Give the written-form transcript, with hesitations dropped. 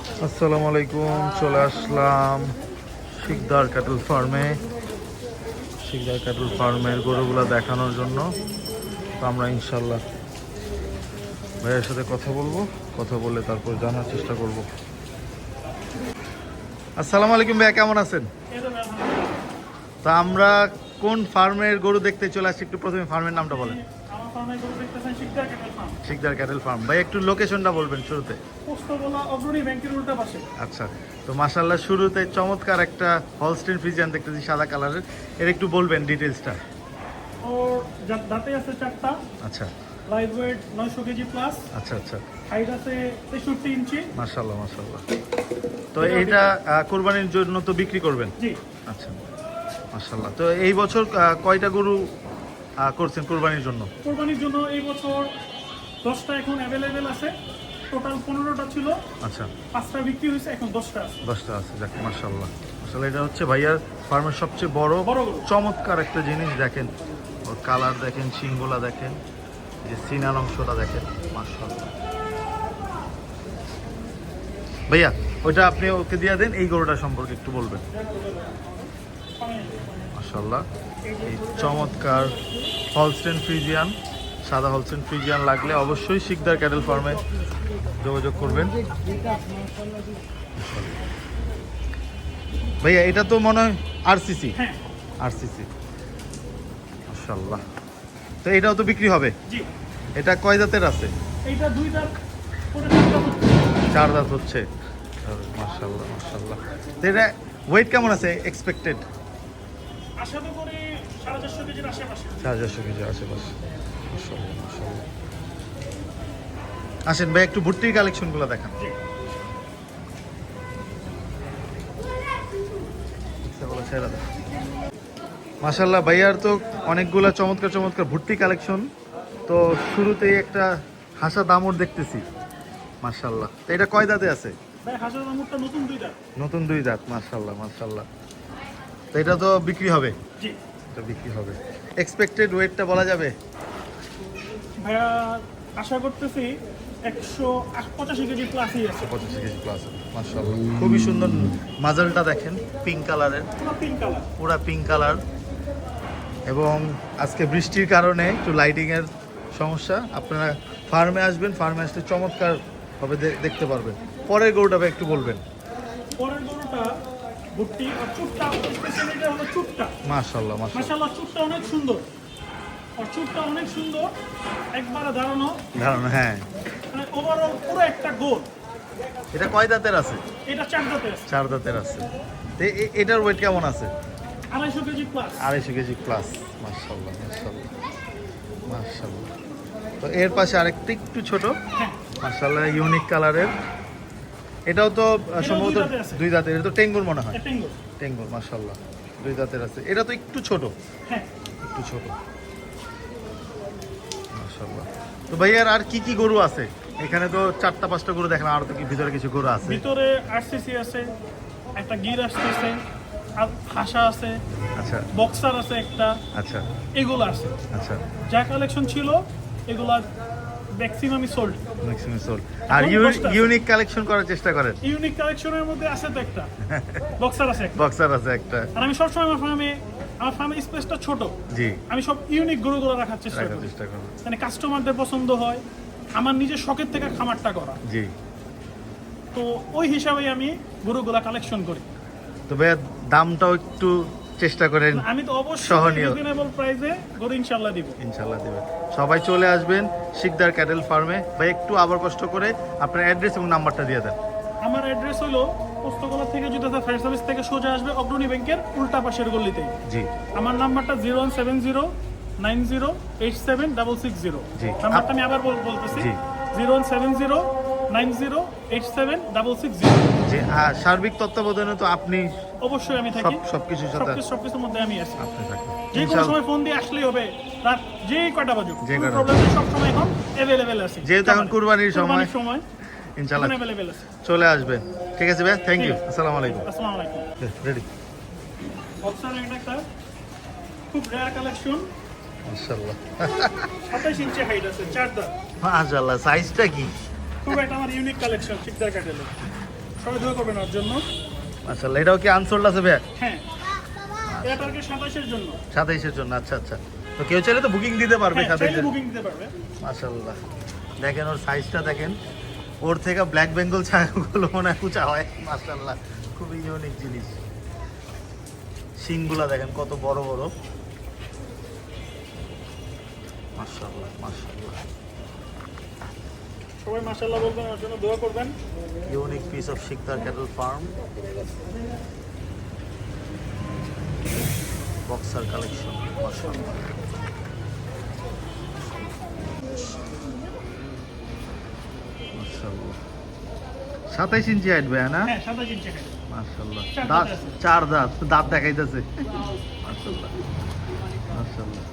আসসালামু আলাইকুম, চলে আসলাম শিকদার ক্যাটল ফার্মে। শিকদার ক্যাটল ফার্মের গরুগুলো দেখানোর জন্য। তো আমরা ইনশাল্লাহ ভাইয়ের সাথে কথা বলবো, কথা বলে তারপর জানার চেষ্টা করব। আসসালামু আলাইকুম ভাইয়া, কেমন আছেন? তা আমরা কোন ফার্মের গরু দেখতে চলে আসছি, একটু প্রথমে ফার্মের নামটা বলেন। Sikdar cattle farm. ভাই একটু লোকেশনটা বলবেন শুরুতে। অগ্রণী ব্যাংকের উল্টা পাশে। আচ্ছা, তো মাশাআল্লাহ শুরুতে চমৎকার একটা হলস্টেইন ফ্রিজিয়ান দেখতেছি সাদা কালারের, এর একটু বলবেন ডিটেইলসটা। ও দাঁতে আছে 4টা। আচ্ছা, লাইভ ওয়েট 900 কেজি প্লাস। আচ্ছা আচ্ছা, হাইট আছে 63 ইঞ্চি। মাশাআল্লাহ মাশাআল্লাহ। তো এইটা কুরবানির জন্য তো বিক্রি করবেন? জি। আচ্ছা মাশাআল্লাহ। তো এই বছর কয়টা গরু করছেন কুরবানির জন্য? কুরবানির জন্য এই বছর 10টা এখন অ্যাভেলেবেল আছে। টোটাল 15টা ছিল। আচ্ছা, 5টা বিক্রি হয়েছে, এখন 10টা আছে। 10টা আছে, যাক মাশাআল্লাহ মাশাআল্লাহ। এটা হচ্ছে ভাইয়ার ফার্মের সবচেয়ে বড় গরু। চমৎকার একটা জিনিস দেখেন, ওর কালার দেখেন, শিংগুলা দেখেন, যে সিনার অংশটা দেখেন, মাশাআল্লাহ। ভাইয়া ওইটা আপনি ওকে দিয়ে দেন, এই গরুটা সম্পর্কে একটু বলবেন। মাশাআল্লাহ, এই চমৎকার হলস্টেইন ফ্রিজিয়ান, সাদা হলস্টেইন ফ্রিজিয়ান লাগলে অবশ্যই শিকদার ক্যাটল ফার্মে যোগাযোগ করবেন। ভাইয়া এটা তো মনে হয় আরসিসি। হ্যাঁ, আরসিসি, মাশাআল্লাহ। তো এটাও তো বিক্রি হবে? জি। এটা কয় দাঁতের আছে? এইটা 2 দাঁত করে 4 দাঁত হচ্ছে, মাশাআল্লাহ মাশাআল্লাহ। তো এটা ওয়েট কেমন আছে এক্সপেক্টেড? আশা তো করি 450 কেজির আশেপাশে। 450 কেজি আশেপাশে, মাশাআল্লাহ মাশাআল্লাহ। আসেন ভাই, একটু ভুট্টির কালেকশনগুলো দেখান। জি। মাশাআল্লাহ, ভাইয়ার তো অনেকগুলা চমৎকার চমৎকার ভুট্টি কালেকশন। তো শুরুতেই একটা হাসা দামর দেখতেছি, মাশাআল্লাহ। তো এটা কয় দাঁতে আছে? ভাই হাজার দামটা নতুন 2 দাঁত। নতুন 2 দাঁত, মাশাআল্লাহ মাশাআল্লাহ। তো এটা তো বিক্রি হবে? জি। এটা বিক্রি হবে। এক্সপেক্টেড ওয়েটটা বলা যাবে? ভাইয়া আশা করতেছি 185 কেজি প্লাসই আছে। 85 কেজি প্লাস, মাশাআল্লাহ। খুবই সুন্দর মাজালটা দেখেন, পিঙ্ক কালারের, পুরো পিঙ্ক কালার। পুরা পিঙ্ক কালার। এবং আজকে বৃষ্টির কারণে একটু লাইটিংয়ের সমস্যা। আপনারা ফার্মে আসবেন, ফার্মে আসলে চমৎকার ভাবে দেখতে পারবেন। পরের গরুটা ভাই একটু বলবেন। পরের গরুটা ভুট্টি আর চুটটা, স্পেশালিটি হলো চুটটা। মাশাআল্লাহ মাশাআল্লাহ মাশাআল্লাহ, চুটটা অনেক সুন্দর। আর চুটটা অনেক সুন্দর, একবারে দাঁড়ানো, ধারণা, হ্যাঁ। মানে ওভারঅল পুরো একটা গোল। এটা কয় দাঁতের আছে? এটা 4 দাঁতে আছে। 4 দাঁতের আছে। তো এটার ওয়েট কেমন আছে? 250 কেজি প্লাস। 250 কেজি প্লাস, মাশাআল্লাহ মাশাআল্লাহ মাশাআল্লাহ। তো এর পাশে আরেকটা একটু ছোট, হ্যাঁ, মাশাআল্লাহ, ইউনিক কালারের। এটাও তো সম্ভবত 2 দাঁতে আছে। 2 দাঁতের। এটা তো টেঙ্গুর মনে হয়। এটা টেঙ্গুর। টেঙ্গুর, মাশাআল্লাহ, 2 দাঁতের আছে। এটা তো একটু ছোট, হ্যাঁ, একটু ছোট, মাশাআল্লাহ। তো ভাইয়ার আর কি কি গরু আছে এখানে? তো 4টা-5টা গরু দেখলাম, আর তো কি ভিতরে কিছু গরু আছে? ভিতরে আরসিসি আছে, একটা গির আসতেছে, আর হাসা আছে, আচ্ছা বক্সার আছে একটা, আচ্ছা এগুলো আছে। আচ্ছা, যা কালেকশন ছিল এগুলা ম্যাক্সিমামই সোল্ড। Maximum soul. আর এখন 10টা আছে। ইউনিক কালেকশন করার চেষ্টা করেন? ইউনিক কালেকশনের মধ্যে আছে তো একটা বক্সার আছে একটা। বক্সার আছে একটা। আর আমি সবসময় আমার ফার্মে স্পেসটা ছোট। জি, আমি সব ইউনিক গরুগুলো রাখার চেষ্টা রাখার করি, চেষ্টা করুন। মানে কাস্টমারদের পছন্দ হয়, আমার নিজের শখের থেকে খামারটা করা। জি। তো ওই হিসাবেই আমি গরুগুলা কালেকশন করি। তো ভাইয়া দামটাও একটু চেষ্টা করেন, আমি তো অবশ্যই সহনীয়। রিজনেবল প্রাইসে গরু ইনশাআল্লাহ দিব। ইনশাআল্লাহ দেবেন। সবাই চলে আসবেন শিকদার ক্যাটেল ফার্মে। ভাই একটু আবার কষ্ট করে আপনার অ্যাড্রেস এবং নাম্বারটা দিয়ে দেন। আমার অ্যাড্রেস হলো পোস্তগোলা থেকে জুতাতা ফায়ার সার্ভিস থেকে সোজা আসবে অগ্রণী ব্যাংকের উল্টা পাশের গলিতেই। জি আমার নাম্বারটা 01709087660। জি। নাম্বারটা আমি আবার বলতেছি, জি। 01709087660। জি, সার্বিক তত্ত্বাবধানে তো আপনি অবশ্যই আমি থাকি, সবকিছুর সাথে সবকিছুর মধ্যে আমি আছি। আপনি থাকেন। যে কোনো সময় ফোন দিয়ে আসলেই হবে, রাত যে কয়টা বাজুক, যে কোনো কয়টা প্রবলেম নেই, সব সময় এখন অ্যাভেলেবেল আছে। যেহেতু এখন কুরবানির সময়, সময় ইনশাআল্লাহ এখন অ্যাভেলেবেল আছে। চলে আসবেন। ঠিক আছে ভাই, থ্যাংক ইউ। আসসালামু আলাইকুম। আসসালামু আলাইকুম। রেডি, বক্সার এটা একটা খুব রেয়ার কালেকশন। মাশাআল্লাহ 27 ইঞ্চি হাইট আছে, 4 দাঁত। মাশাআল্লাহ। সাইজটা কি? খুব একটা আমার ইউনিক কালেকশন শিকদার ক্যাটেলের। সবাই দোয়া করবেন ওর জন্য। মাশাআল্লাহ, এটাও কি আনসোল্ড আছে ভাইয়া? হ্যাঁ, এটা টার্গেট 27-এর জন্য। 27-এর জন্য, আচ্ছা আচ্ছা। তো কেউ চাইলে তো বুকিং দিতে পারবে হ্যাঁ, চাইলে 27-এর। বুকিং দিতে পারবে। মাশাআল্লাহ, দেখেন ওর সাইজটা দেখেন, ওর থেকে ব্ল্যাক বেঙ্গল ছাগলগুলো মনে হয় উঁচা হয়। মাশাআল্লাহ, খুবই ইউনিক জিনিস। শিংগুলা দেখেন কত বড় বড়। মাশাআল্লাহ মাশাআল্লাহ, সবাই মাশাআল্লাহ বলবেন, ওর জন্য দোয়া করবেন। Unique piece of Sikdar cattle farm boxer collection. মাশাআল্লাহ, মাশাআল্লাহ। 27 ইঞ্চি হাইট ভাইয়া না? হ্যাঁ, 27 ইঞ্চি height। মাশাআল্লাহ, চার দাঁত, দাঁত আছে। 4 দাঁত, দাঁত দেখাইতেছে। মাশাআল্লাহ মাশাআল্লাহ।